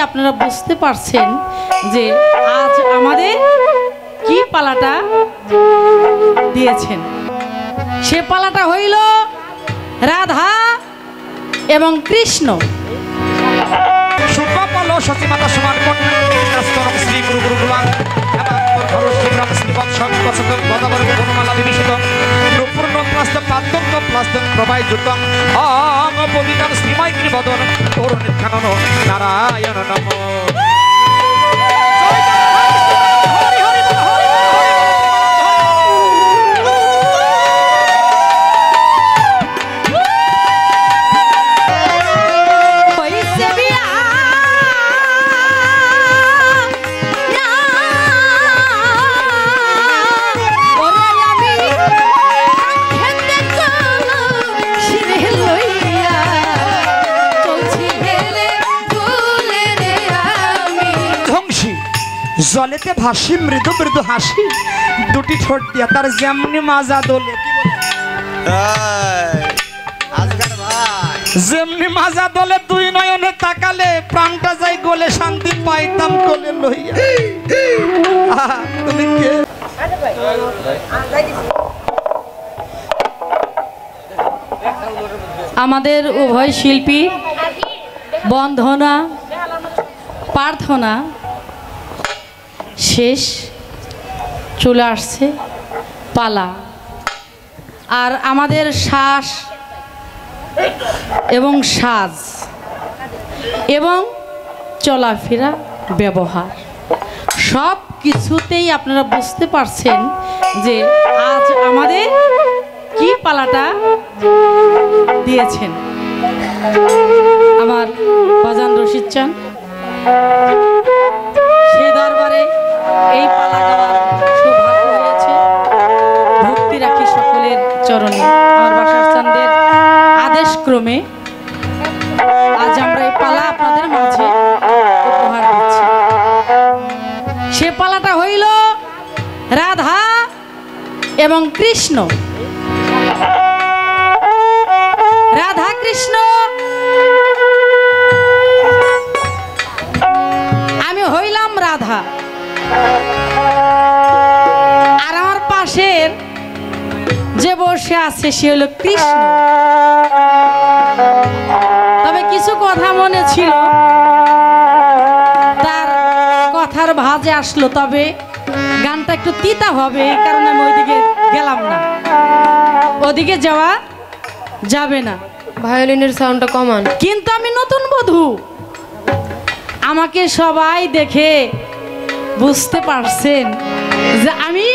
আপনারা বুঝতে পারছেন যে আজ আমাদের কি পালাটা দিয়েছেন। সে পালাটা হইল রাধা এবং কৃষ্ণ। নারায়ণ নম। জলেতে ভাসি মৃদু মৃদু হাসি, দুটি ঠোঁট দিয়া তার যেমনি মাজা দোলে, যেমনি মাজা দোলে দুই নয়নে তাকালে প্রাণটা যাই গোলে, শান্তি পাইতাম কোলে লইয়া। তুমি কে? আমাদের উভয় শিল্পী বন্ধনা প্রার্থনা শেষ, চলে আসছে পালা। আর আমাদের শ্বাস এবং সাজ এবং চলাফেরা ব্যবহার সব কিছুতেই আপনারা বুঝতে পারছেন যে আজ আমাদের কি পালাটা দিয়েছেন। আমার বাজান রশিদ চান সেই দরবারে এই পালা গাওয়ার সৌভাগ্য হয়েছে। ভক্তি রাখি সকলের চরণে। আমার বাসার চাঁদের আদেশ ক্রমে আজ আমরা এই পালা আপনাদের মাঝে উপহার দিচ্ছি। সে পালাটা হইল রাধা এবং কৃষ্ণ। রাধা কৃষ্ণ, আমি হইলাম রাধা, আর আমার পাশের যে বসে আছে সে হলো কৃষ্ণ। তবে কিছু কথা মনে ছিল, তার কথার ভাজে আসলো, তবে গানটা একটু তিতা হবে, এই কারণে আমি ওইদিকে গেলাম না, ওদিকে যাওয়া যাবে না। ভায়োলিনের সাউন্ডটা কমান। কিন্তু আমি নতুন বধূ, আমাকে সবাই দেখে বুঝতে পারছেন যে আমি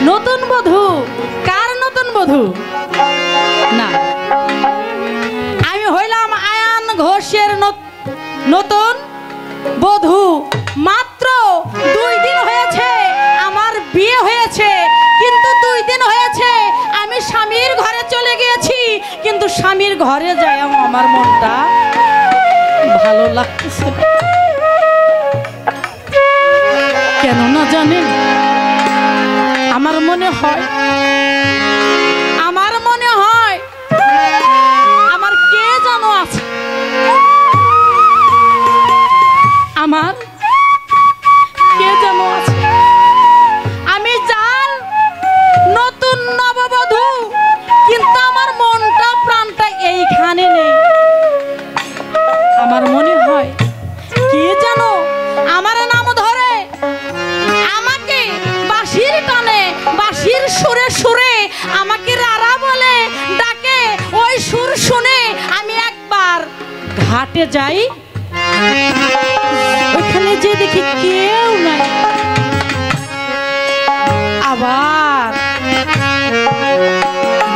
নতুন বধূ। কার নতুন বধূ? না, আমি হইলাম আয়ান ঘোষের নতুন বধূ। মাত্র 2 দিন হয়েছে আমার বিয়ে হয়েছে, কিন্তু 2 দিন হয়েছে আমি স্বামীর ঘরে চলে গিয়েছি, কিন্তু স্বামীর ঘরে যাই আমার মনটা ভালো লাগতেছে। কেন না জানেন? আমার মনে হয় আমার কে যেন আছে, আমার কে যেন আছে। আমি জান নতুন নববধূ, কিন্তু আমার মনটা প্রাণটা এইখানে নেই। আমার মনে হয় কে যেন আমার নাম ধরে আমাকে বাঁশির টানে, বাঁশির সুরে সুরে আমাকে রারা বলে ডাকে। ওই সুর শুনে আমি একবার ঘাটে যাই, ওখানে যে দেখি কেউ নাই। আবার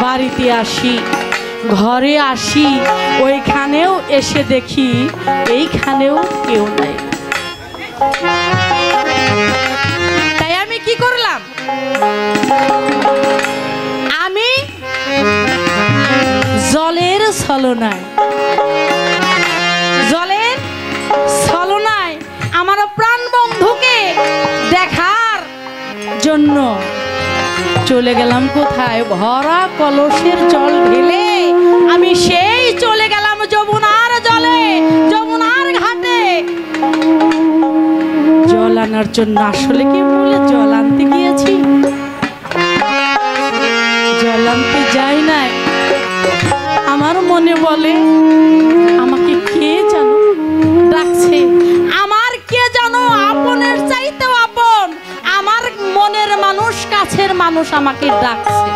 বাড়িতে আসি, ঘরে আসি, ওইখানেও এসে দেখি এইখানেও কেউ নাই। তাই আমি কি করলাম? আমি জলের ছলনায় আমার প্রাণ বন্ধুকে দেখার জন্য চলে গেলাম। কোথায়? ভরা কলসের জল ঢেলে আমি সেই চলে গেলাম যমুনার জলে, যমুনার ঘাটে। আপনার জন্য আসলে কি বলে জল আনতে গিয়েছি, জল আনতে যাই নাই। আমার মনে বলে আমাকে কে জানো ডাকছে, আমার কে জানো আপনের চাইতেও আপন, আমার মনের মানুষ, কাছের মানুষ আমাকে ডাকছে।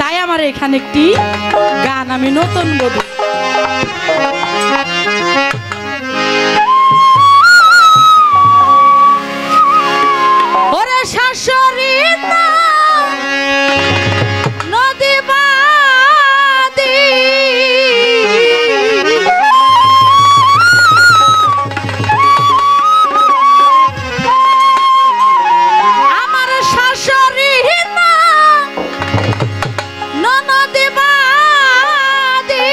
তাই আমার এখানে একটি গান আমি নতুন বলি। ওরে শাশুড়ি না নদী বাদী, আমার শাশুড়ি না নদী বাদী,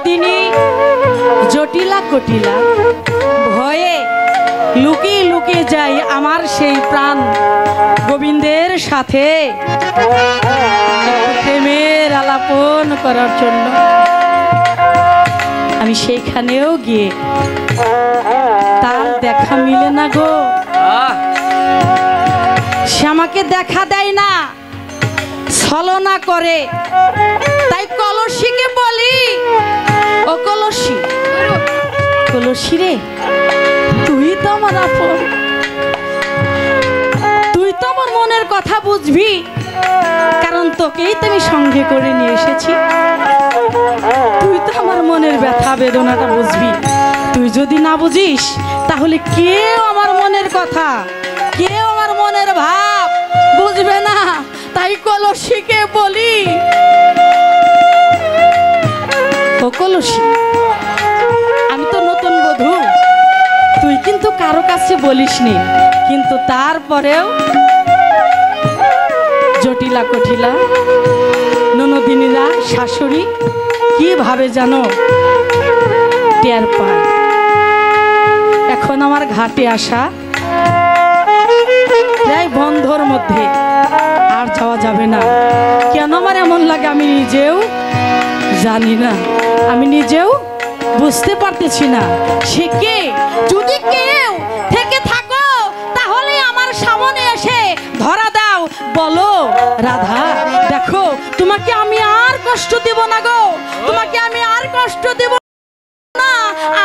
ননদিনী জটিলা কটিলা ভয়ে লুকিয়ে লুকিয়ে যাই আমার সেই প্রাণ গোবিন্দের সাথে একটু প্রেমের আলাপন করার জন্য। আমি সেইখানেও গিয়ে তার দেখা মিলে না গো, সে আমাকে দেখা দেয় না, ছলনা করে। তাই কলসিকে বলি, ও কলসি, কলসি রে, তুই তো আমার আপন, তুই তো আমার মনের কথা বুঝবি, কারণ তোকেই তো আমি সঙ্গে করে নিয়ে এসেছি। তুই তো আমার মনের ব্যথা বেদনাটা বুঝবি। তুই যদি না বুঝিস তাহলে কেউ আমার মনের কথা, কেউ আমার মনের ভাব বুঝবে না। তাই কলসিকে বলি, ও কলসি, আমি তো নতুন বধূ, তুই কিন্তু কারো কাছে বলিসনি, কিন্তু তারপরেও জটিলা কঠিলা ননদিনীরা শাশুড়ি কিভাবে জানো টের পায়। এখন আমার ঘাটে আসা প্রায় বন্ধর মধ্যে, আর যাওয়া যাবে না। কেন আমার এমন লাগে আমি নিজেও জানি না, আমি নিজেও বুঝতে পারতেছি না সে কে। যদি কেউ থেকে থাকো তাহলে আমার সামনে এসে ধরা দাও, বলো রাধা দেখো তোমাকে আমি আর কষ্ট দেব না গো, তোমাকে আমি আর কষ্ট দেব না।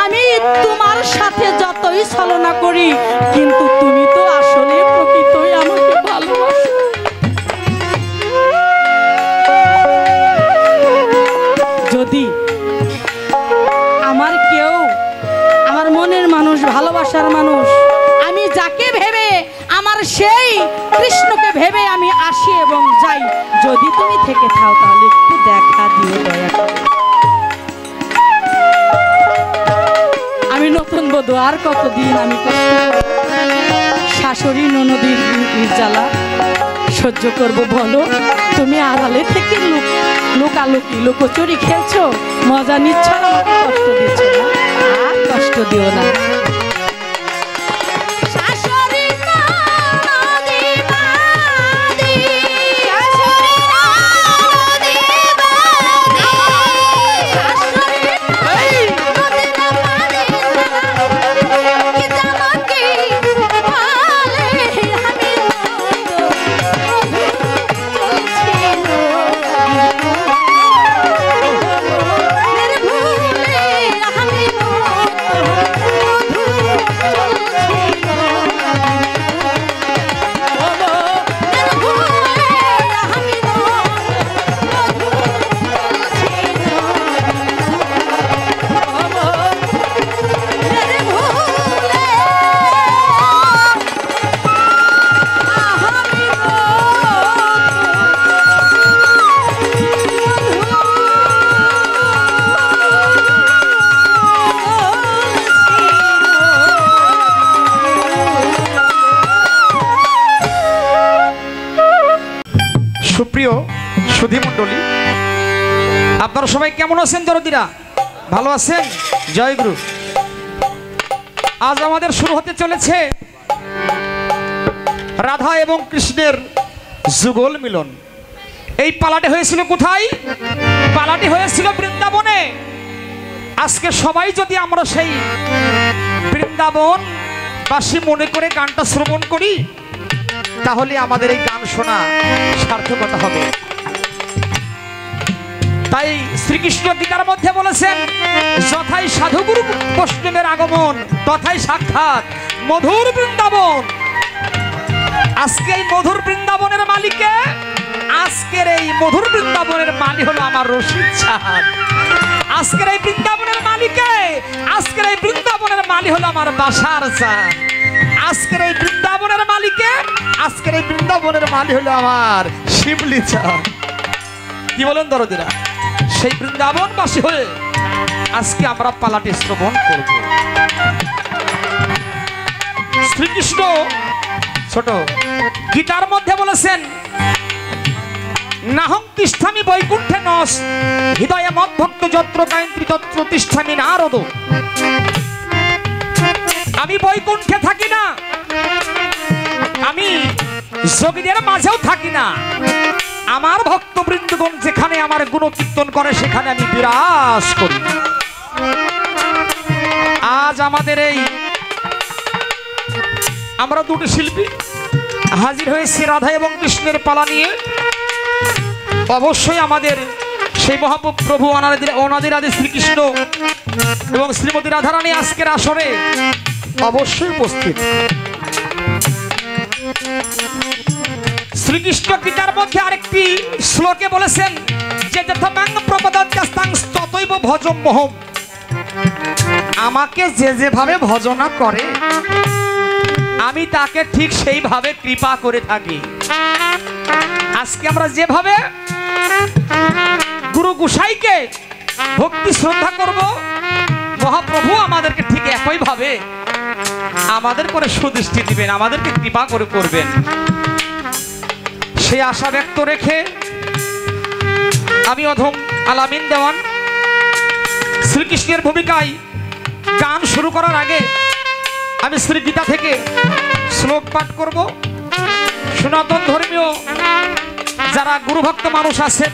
আমি তোমার সাথে যতই ছলনা করি, কিন্তু তুমি তো আসলে প্রকৃতই আমাকে ভালোবাসো। যদি আমার কেউ, আমার মনের মানুষ, ভালোবাসার মানুষ, আমি যাকে ভেবে, আমার সেই কৃষ্ণকে ভেবে আমি আসি এবং যাই, যদি তুমি থেকে থাও তাহলে একটু দেখা দিও দয়া করে। আমি নতুন বধূ, আর কতদিন আমি শাশুড়ি ননদীর জ্বালা সহ্য করব বলো? তুমি আড়ালে থেকে লুকালুকি লুকোচুরি খেলছো, মজা নিচ্ছ, আমাকে কষ্ট দিচ্ছ না, আর কষ্ট দিও না। সুপ্রিয় সুধী মণ্ডলী, আপনারা সবাই কেমন আছেন? দরদিরা ভালো আছেন? জয় গুরু। আজ আমাদের শুরু হতে চলেছে রাধা এবং কৃষ্ণের যুগল মিলন। এই পালাটি হয়েছিল কোথায়? পালাটি হয়েছিল বৃন্দাবনে। আজকে সবাই যদি আমরা সেই বৃন্দাবন বাসী মনে করে গানটা শ্রবণ করি, তাহলে আমাদের এই গান শোনা সার্থকতা হবে। তাই শ্রীকৃষ্ণ গীতার মধ্যে বলেছেন, যথাই সাধুগুরু বৈষ্ণবের আগমন, তথাই সাক্ষাৎ মধুর বৃন্দাবন। আজকে এই মধুর বৃন্দাবনের মালিকে, আজকের এই মধুর বৃন্দাবনের মালিক হলো আমার রশিদ চাঁদ। আজকের এই বৃন্দাবনের মালিকে, আজকের এই বৃন্দাবনের মালিক হলো আমার বাসার চাঁদ। আজকের এই বৃন্দাবনের মালিকে, আজকের এই বৃন্দাবনের মালিক হলো আমার শিবলি চাঁদ। কি বলেন দরদিরা? সেই বৃন্দাবনবাসী হয়ে আজকে আমরা পালাটি শ্রবণ করব। শ্রীকৃষ্ণ ছোট গীতার মধ্যে বলেছেন, নাহং তিষ্ঠামি বৈকুণ্ঠে নস হৃদয়ে মদ্ভক্ত যত্র গায়ন্ত্রী তত্র তিষ্ঠামি নারদ। আমি বৈকুণ্ঠে থাকি না, আমি যোগীদের মাঝেও থাকি না, আমার ভক্তবৃন্দগণ যেখানে আমার গুণকীর্তন করে সেখানে আমি বিরাজ করি। আজ আমাদের এই আমরা দুটি শিল্পী হাজির হয়েছি রাধা এবং কৃষ্ণের পালা নিয়ে। অবশ্যই আমাদের সেই মহাপ্রভু অনাদির আদি শ্রীকৃষ্ণ এবং শ্রীমতী রাধারানী আজকের আসরে অবশ্যই উপস্থিত। শ্রীকৃষ্ণ গীতার মধ্যে আরেকটি শ্লোকে বলেছেন যে যথামাং প্রপদাত্যাস্তাং ততৈব ভজম মোহম। আমাকে যে যেভাবে ভজনা করে আমি তাকে ঠিক সেইভাবে কৃপা করে থাকি। আজকে আমরা যেভাবে গুরু গোসাইকে ভক্তি শ্রদ্ধা করব, মহাপ্রভু আমাদেরকে ঠিক একই ভাবে আমাদের করে সুদৃষ্টি দিবেন, আমাদেরকে কৃপা করে করবেন, সেই আশা ব্যক্ত রেখে আমি অধম আলামিন দেওয়ান শ্রীকৃষ্ণের ভূমিকায় গান শুরু করার আগে আমি শ্রী গীতা থেকে শ্লোক পাঠ করব। সনাতন ধর্মীয় যারা গুরুভক্ত মানুষ আছেন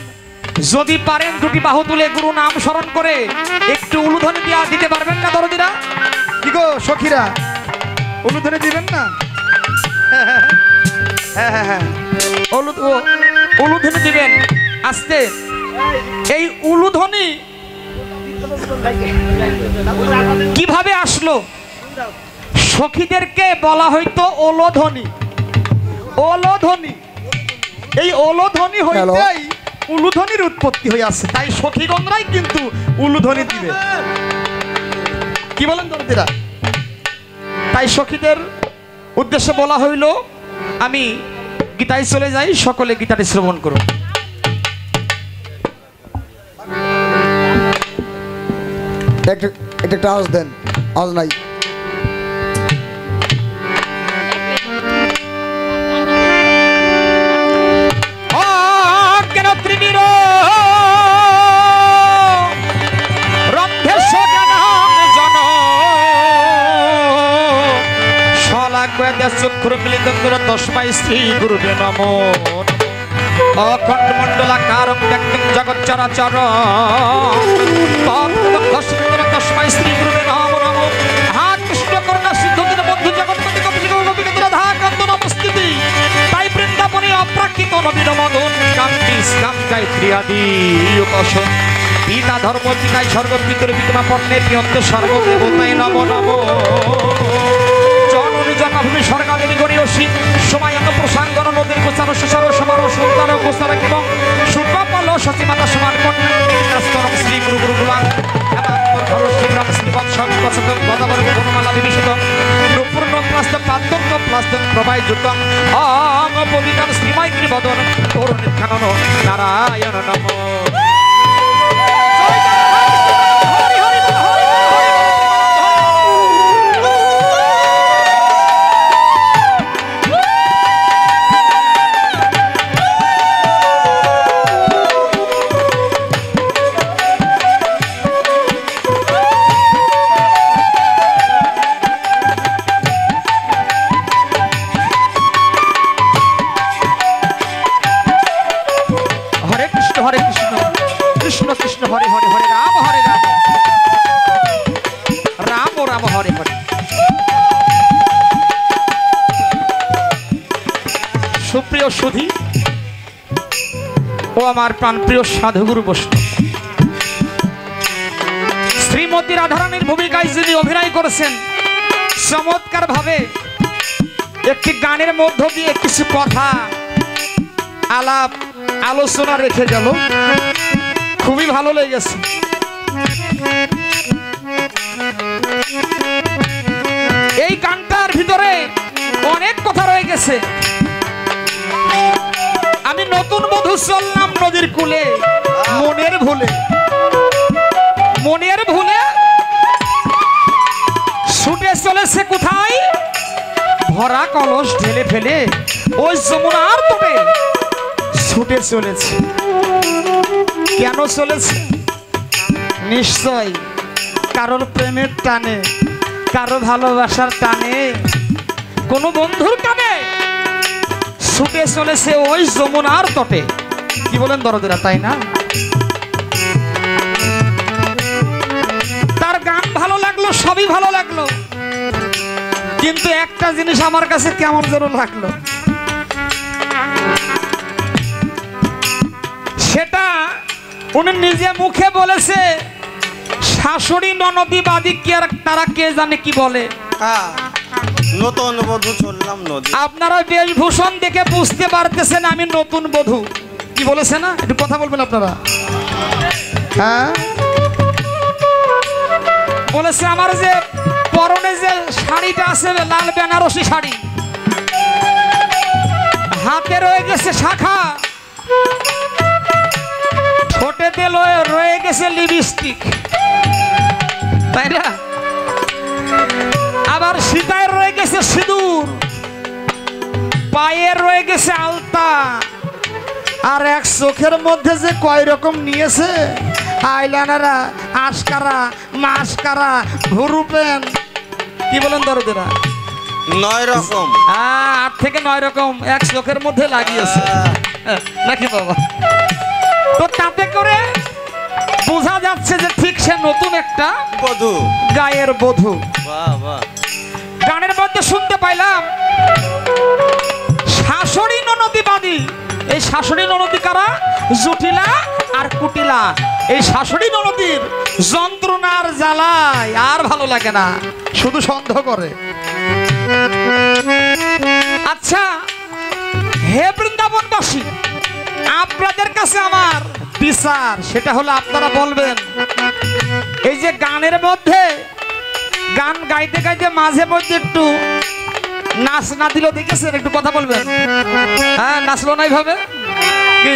যদি পারেন দুটি বাহু তুলে গুরু নাম স্মরণ করে একটু উলুধ্বনি দিতে পারবেন না দরদিরা? কি গো সখীরা, উলুধ্বনি দিবেন না? উলুধ্বনি দিবেন আস্তে। এই উলুধ্বনি কিভাবে আসলো? সখীদেরকে বলা হয়তো ওলোধ্বনি। ওলোধ্বনি, এই ওলোধ্বনি হইতেই উলুধ্বনির উৎপত্তি হয়ে আছে, তাই সখীগণরাই কিন্তু উলুধ্বনি দিবে। কি বলেন দরদিরা? তাই সখীদের উদ্দেশ্যে বলা হইল আমি গীতায় চলে যাই, সকলে গীতাটি শ্রবণ করুন। একটা আওয়াজ দেন, আওয়াজ নাই। চক্ষুর মিলিত করে তস্মাই শ্রী গুরুবে নমো। অখণ্ড মণ্ডলাকারং ব্যক্তিং জগৎ চরাচর তস্মাই শ্রী গুরুবে নমো নমো। হা কৃষ্ণ করুণা সিদ্ধ দিন বন্ধু জগৎপতি কপিল গোপিকা রাধা কান্ত নমস্তুতি। তাই বৃন্দাবনে অপ্রাকৃত নবীন মদন কান্তি স্নাম গায়ত্রী আদি উপাসন। পিতা ধর্ম পিতায় স্বর্গ পিতর পিতমা পণ্যে প্রিয়ন্ত সর্বদেবতায় নমো নমো। জন্মভূমি স্বর্গাদেবী গরিয়সী সময় প্রসাঙ্গন নদীর গোচার সুসার সমারোহ সুন্দর গোচার এবং সুপাল সচিমাতা সমান কন্যা শ্রী গুরু গুরুগুলাং বনমালা বিভীষিত পূর্ণ প্লাস্ত প্রান্তন্ত প্লাস্ত প্রবাহ যুক্ত অং পবিতাম শ্রীময় গিরিবদন তরুণ খানন নারায়ণ নমঃ। সুপ্রিয় সুধী ও আমার প্রাণপ্রিয় সাধুগুরু বৈষ্ণব, শ্রীমতী রাধারানীর ভূমিকায় যিনি অভিনয় করেছেন চমৎকার ভাবে একটি গানের মধ্য দিয়ে কিছু কথা আলাপ আলোচনা রেখে গেল, খুবই ভালো লেগেছে। এই গানটার ভিতরে অনেক কথা রয়ে গেছে। আমি নতুন বধূ চললাম নদীর কূলে মনের ভুলে, মনের ভুলে ছুটে চলেছে কোথায়? ভরা কলস ঢেলে ফেলে ওই যমুনার তটে ছুটে চলেছে। কেন চলেছে? নিশ্চয় কারোর প্রেমের টানে, কারো ভালোবাসার টানে, কোনো বন্ধুর টানে ছুটে চলেছে ওই যমুনার তটে। কি বলেন দরদেরা, তাই না? তার গান ভালো লাগলো, সবই ভালো লাগলো, কিন্তু একটা জিনিস আমার কাছে কেমন যেন লাগলো। সেটা উনি নিজে মুখে বলেছে, শাশুড়ি ননদি বাদি কি আর তারা কে জানে কি বলে। নতুন বধূ চললাম নদী। আপনারা বেশভূষণ দেখে বুঝতে পারতেছেন আমি নতুন বধূ। কি বলেছে না? একটু কথা বলবেন আপনারা। হ্যাঁ, বলেছে আমার যে পরনে যে শাড়িটা আছে লাল বেনারসি শাড়ি, হাতে রয়ে গেছে শাখা, ঠোঁটেতে রয়ে গেছে লিপস্টিক, তাই না? আবার সীতায় রয়ে গেছে সিঁদুর, পায়ে রয়ে গেছে আলতা, আর এক চোখের মধ্যে যে কয় রকম নিয়েছে, আইলানারা, আশকারা, মাসকারা, ভুরু পেন। কি বলেন দরদেরা? 9 রকম। 8 থেকে 9 রকম এক চোখের মধ্যে লাগিয়েছে নাকি বাবা? তো তাতে করে বোঝা যাচ্ছে যে ঠিক সে নতুন একটা বধূ, গায়ের বধূ। বাহ বাহ। গানের মধ্যে শুনতে পাইলাম শাশুড়ি ননদি বাদী। এই শাশুড়ি ননদি কারা? জটিলা আর কুটিলা। এই শাশুড়ি ননদির যন্ত্রণার জ্বালায় আর ভালো লাগে না, শুধু সন্দেহ করে। আচ্ছা হে বৃন্দাবনবাসী, আপনাদের কাছে আমার বিচার, সেটা হলো আপনারা বলবেন এই যে গানের মধ্যে গান গাইতে গাইতে মাঝে মধ্যে একটু নাচ না দিল দেখেছেন? একটু কথা বলবেন। হ্যাঁ, নাচলো না এইভাবে? কি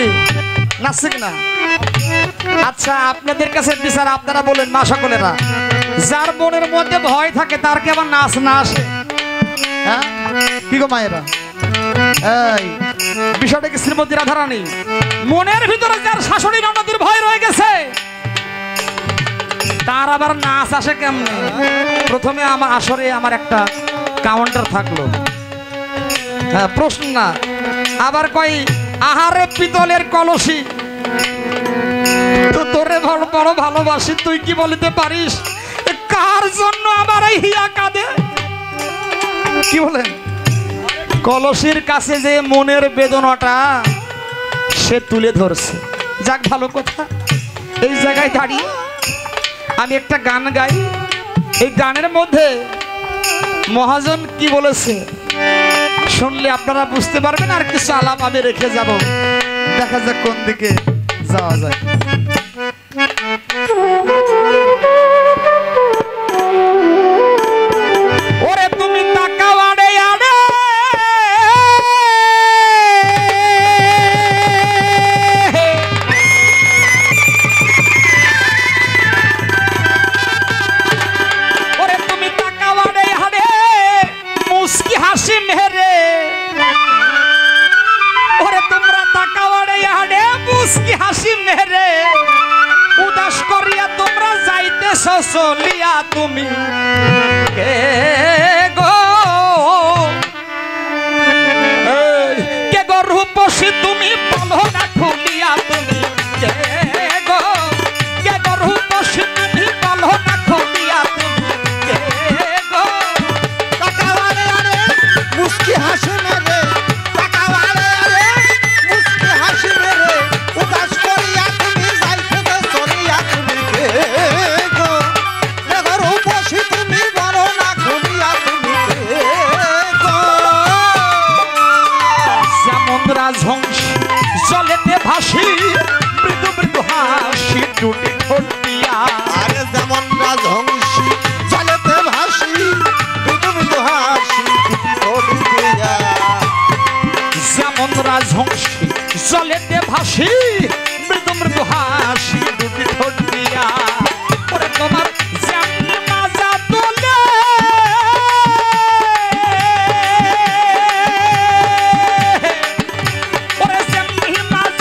নাচছে কিনা? আচ্ছা আপনাদের কাছে বিচার, আপনারা বলেন মা সকলেরা, যার মনের মধ্যে ভয় থাকে তার কি আবার নাচ না আসে? হ্যাঁ, কি গো মায়েরা, এই বিষয়টা কি শ্রীমতী রাধারানী? মনের ভিতরে যার শাশুড়ি ননদির ভয় রয়ে গেছে তার আবার নাচ আসে কেমনে? প্রথমে আমার আসরে আমার একটা কাউন্টার থাকলো, হ্যাঁ প্রশ্ন না, আবার কই আহারে পিতলের কলসি, তো তোরে বড় বড় ভালোবাসি, তুই কি বলতে পারিস কার জন্য আমার এই হিয়া কাঁদে? কি বলেন? কলসির কাছে যে মনের বেদনাটা সে তুলে ধরছে। যাক, ভালো কথা। এই জায়গায় দাঁড়িয়ে আমি একটা গান গাই। এই গানের মধ্যে মহাজন কি বলেছে শুনলে আপনারা বুঝতে পারবেন, আর কিছু আলাপ আমি রেখে যাব, দেখা যাক কোন দিকে যাওয়া যায়। ওরে তুমি তাকাও আড়ে আড়ে, ওরে তুমি তাকাও আড়ে আড়ে, মুস্কি হাসি মেরে, ওরে তোমরা তাকাও আড়ে আড়ে, মুস্কি হাসি মেরে, উদাস করিয়া তোমরা যাইতেছ চলিয়া, তুমি কে গো? এই, কে গো রূপসী তুমি বলো না খুলিয়া, তুমি কে গো? কে গো রূপসী তুমি বলো না খুলিয়া, তুমি কে গো? তাকাওয়ারে আরে মুস্কি হাসি মেরে, তাকাওয়ারে আরে মুস্কি হাসি মেরে, উদাস করিয়া তুমি যাইতে চলিয়া, তুমি কে গো? দেখো রূপসী তুমি বলো না খুলিয়া, তুমি কে গো? যেমন রাজহংস জলেতে ভাসি, মৃদু মৃদু হাসি দুটি ঠোঁটিয়া, আরে যেমন রাজহংসী জলেতে ভাসি, মৃদু মৃদু হাসি ঠোঁট দিয়া। যেমন রাজহংসী জলেতে ভাসি, মৃদু মৃদু হাসি দুটি ঠোঁট দিয়া, ওরে তোমার যেমনি মাজা তোলে, ওরে যেমনি মাজা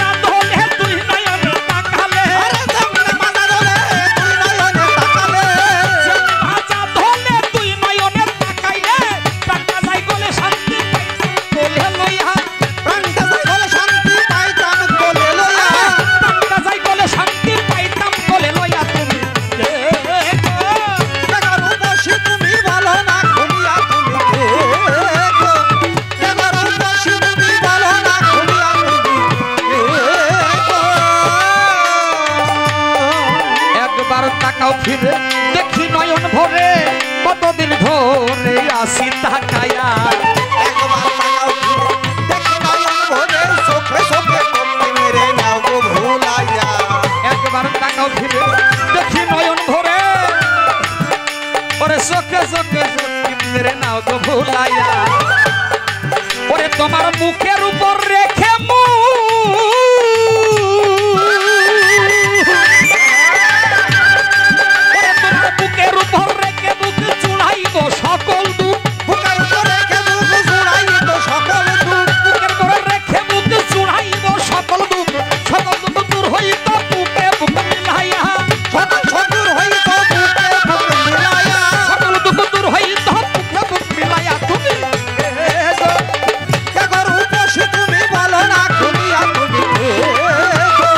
মুখের উপর রেখে বুকের উপর রেখে বুক চুড়াইব সকল দুঃখ বুকের উপর রেখে বুক জুড়াইব সকল দুঃখ বুকের উপর রেখে বুক চুড়াইব সকল দুঃখ দূর হইত বুকে বুক মিলাইয়া সকল শত্রুর হইত বুকে বুক মিলাইয়া সকল দুঃখ দূর হইত বুকে বুক মিলাইয়া তুমি কে গো রূপসী তুমি বলো না খুলিয়া তুমি কে গো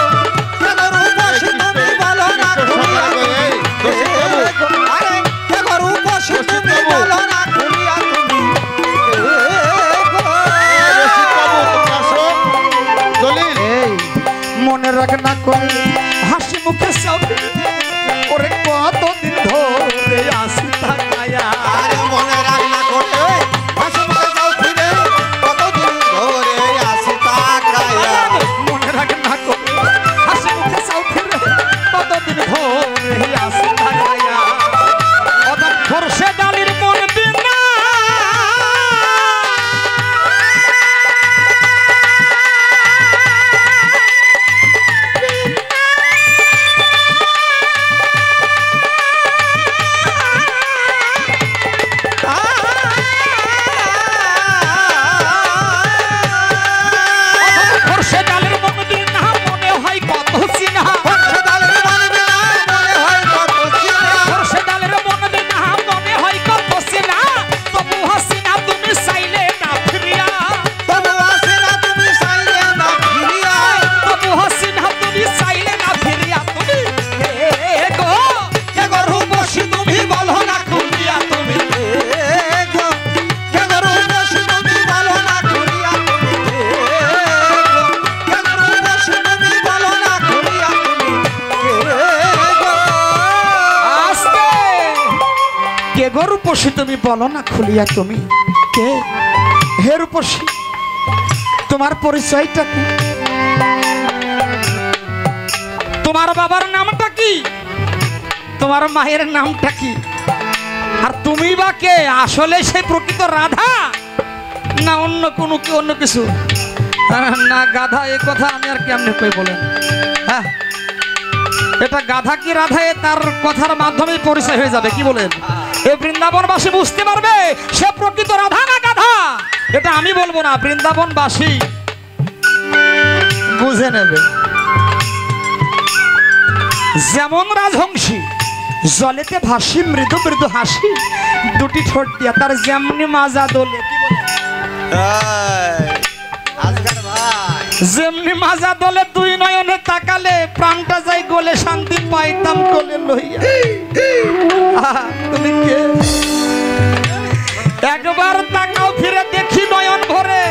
কে গো রূপসী তুমি বলো না খুলিয়া আরে কে গো রূপসী তুমি বলো না খুলিয়া তুমি মনে রাখ না করে হাসি মুখে সব ওরে কতদিন ধরে আসি থাকায়া আরে মনে রান্না করতে হাসি মুখে যাও ফিরে কতদিন ধরে আসি তাকায়া মনে রাখ না করে হাসি মুখে সব কতদিন ধরে আসি থাকায়া অদা খরসে ডালির মন বিনা খরসে ডালির মন বিনা মনে হয় কত সিনা খরসে ডালের মন বিনা মনে হয় কত চিনা খরসে ডালির মন বিনা মনে হয় কত সিনা তবু হাসিনা তুমি চাইলে না ফিরিয়া তবু আসে না তুমি চাইলে না ফিরিয়া তবু হাসিনা তুমি চাইলে না ফিরিয়া তুমি গো কে গো রূপসী তুমি বলো না খুলিয়া তুমি কে গো কে গো রূপসী তুমি বলো না খুলিয়া তুমি কে গো রূপসী তুমি বলো না খুলিয়া তুমি কে গো আস্তে কে গো রূপসী তুমি বলো না খুলিয়া তুমি কে হে রূপসী তোমার পরিচয়টা কি তোমার বাবার নামটা কি তোমার মায়ের নামটা কি আর তুমি বা কে আসলে সেই প্রকৃত রাধা না অন্য কোনো কি অন্য কিছু না গাধা এ কথা আমি আর কেমনে কই বলেন হ্যাঁ এটা গাধা কি রাধা এ তার কথার মাধ্যমে পরিচয় হয়ে যাবে কি বলেন এই বৃন্দাবনবাসী বুঝতে পারবে সে প্রকৃত রাধা না গাধা এটা আমি বলবো না বৃন্দাবনবাসী বুঝে নেবে যেমন রাজহংসী জলেতে ভাসি মৃদু মৃদু হাসি দুটি ঠোঁট দিয়া তার যেমনি মাজা দোলে কি বলেন? আজকাল ভাই যেমনি মাজা দলে দুই নয়নে তাকালে প্রাণটা যাই গোলে শান্তি পাইতাম কোলে লইয়া আহা, তুমি কে একবার তাকাও ফিরে দেখি নয়ন ভরে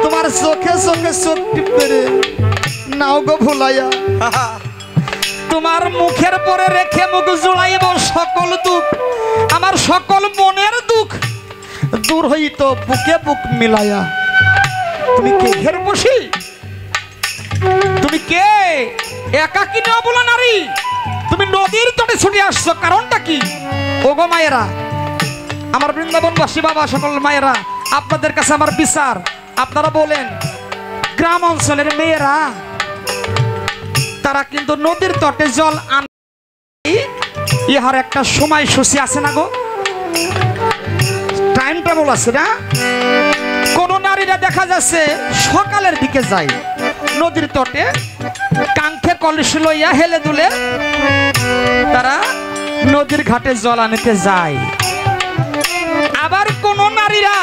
তোমার চোখে চোখে চোখ টিপে রে নাও গো ভুলাইয়া তোমার মুখের পরে রেখে মুখ জুড়াইব সকল দুঃখ আমার সকল মনের দুঃখ দূর হইতো বুকে বুক মিলাইয়া তুমি কে ঘের বসি তুমি কে একাকী বলো নারী তুমি নদীর তটে ছুটে আসছো কারণটা কি ওগো মায়েরা আমার বৃন্দাবনবাসী বাবা সকল মায়েরা আপনাদের কাছে আমার বিচার আপনারা বলেন গ্রাম অঞ্চলের মেয়েরা তারা কিন্তু নদীর তটে জল আনে ইহার একটা সময় সূচি আছে না গো টাইম টেবল আছে না কোন নারীরা দেখা যাচ্ছে সকালের দিকে যায় নদীর তটে কাঙ্খে কলস লইয়া হেলে দুলে তারা নদীর ঘাটে জল আনতে যায় আবার কোন নারীরা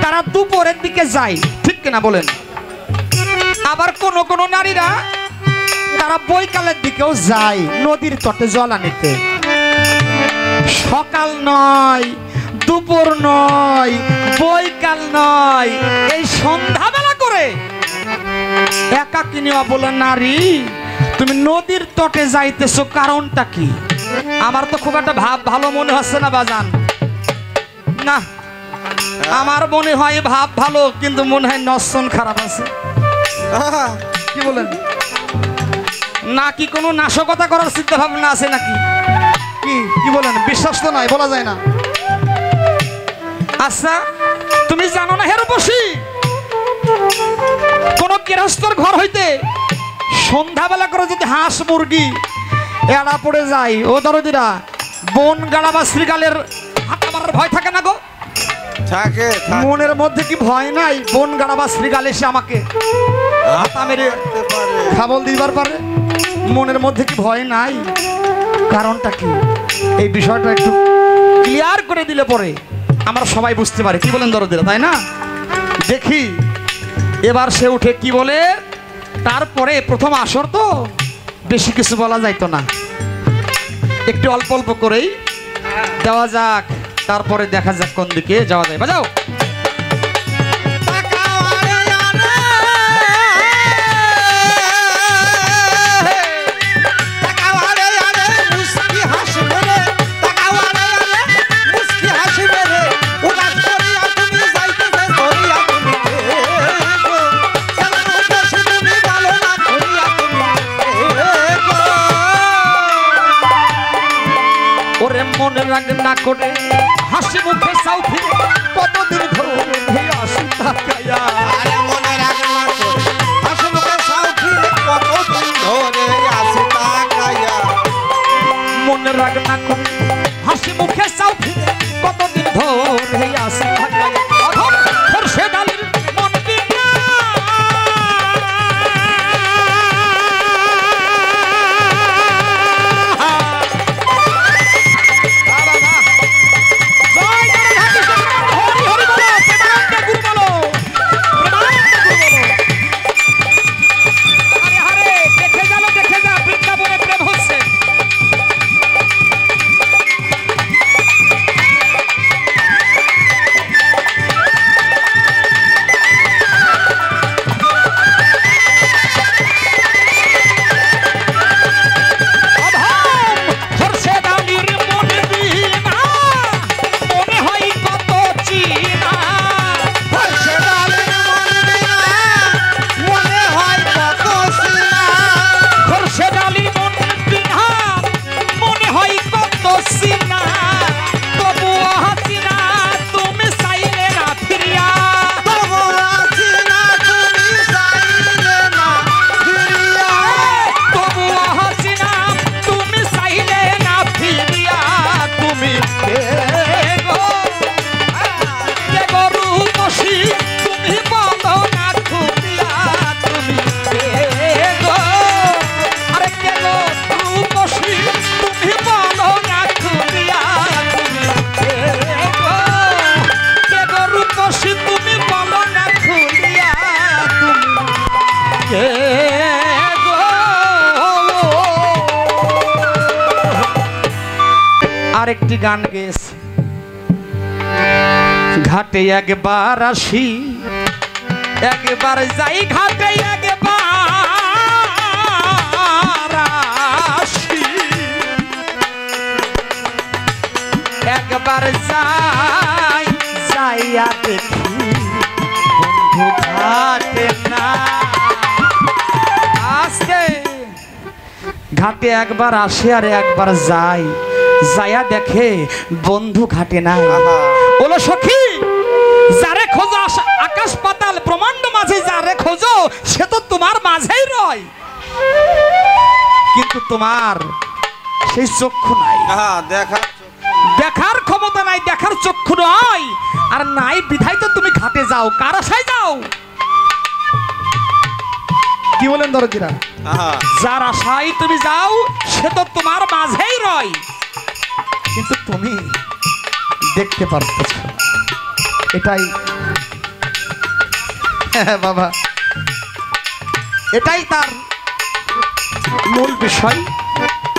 তারা দুপুরের দিকে যায় ঠিক কিনা বলেন আবার কোন কোন নারীরা তারা বৈকালের দিকেও যায় নদীর তটে জল আনিতে সকাল নয় দুপুর নয় বৈকাল নয় এই সন্ধ্যাবেলা করে একাকিনী অবলা নারী তুমি নদীর তটে যাইতেছো কারণটা কি আমার তো খুব একটা ভাব ভালো মনে হচ্ছে না বাজান না আমার মনে হয় ভাব ভালো কিন্তু মনে হয় নসন খারাপ আছে কি বলেন নাকি কোনো নাশকতা করার চিন্তা ভাবনা আছে নাকি কি কি বলেন বিশ্বাস তো নাই বলা যায় না আচ্ছা তুমি জানো না হেরপসি গৃহস্থর ঘর হইতে সন্ধ্যাবেলা করে যদি হাঁস মুরগি এড়া পড়ে যায়, ও দরদিরা, বন গাড়া বা শ্রীগালের হাঁটা মারার ভয় থাকে না গো? থাকে মনের মধ্যে কি ভয় নাই? বন গাড়া বা শ্রীগাল এসে আমাকে হাতা মেরে খাবল দিবার পারে, মনের মধ্যে কি ভয় নাই? কারণটা কি? এই বিষয়টা একটু ক্লিয়ার করে দিলে পরে আমরা সবাই বুঝতে পারি। কি বলেন দরদিরা, তাই না? দেখি এবার সে উঠে কি বলে। তারপরে প্রথম আসর তো বেশি কিছু বলা যাইতো না, একটু অল্প অল্প করেই দেওয়া যাক, তারপরে দেখা যাক কোন দিকে যাওয়া যায়। বাজাও। ওরে মনে রাগ না করে হাসি মুখে চাও ফিরে, কতদিন ধরে আসি তাকায়া। আরে মনে রাগ না করে হাসি মুখে চাও ফিরে, কতদিন ধরে আসি তাকায়া। মনে রাগ না করে হাসি মুখে চাও ফিরে, কতদিন ধরে আসি তাকায়া। অধম খোরশেদ আলীর মন বিনা। আরেকটি গান গেয়েছে, ঘাটে একবার আসি, একবার যাই, ঘাটে একবার আসি, একবার যাই, যাইয়া দেখি বন্ধু ঘাটে না। আসতে ঘাটে একবার আসে আর একবার যাই, যায়া দেখে বন্ধু ঘাটে না। বলো সখী, যারে খোঁজো আকাশ পাতাল ব্রহ্মাণ্ড মাঝে, যারে খোঁজো সে তো তোমার মাঝেই রয়, কিন্তু তোমার সেই চক্ষু নাই, দেখার ক্ষমতা নাই, দেখার চক্ষু নয়, আর নাই বিধায় তো তুমি ঘাটে যাও। কার আশায় যাও? কি বলেন দরদিরা? যার আশায় তুমি যাও সে তো তোমার মাঝেই রয়, কিন্তু তুমি দেখতে পারতেছ। এটাই বাবা, এটাই তার মূল বিষয়।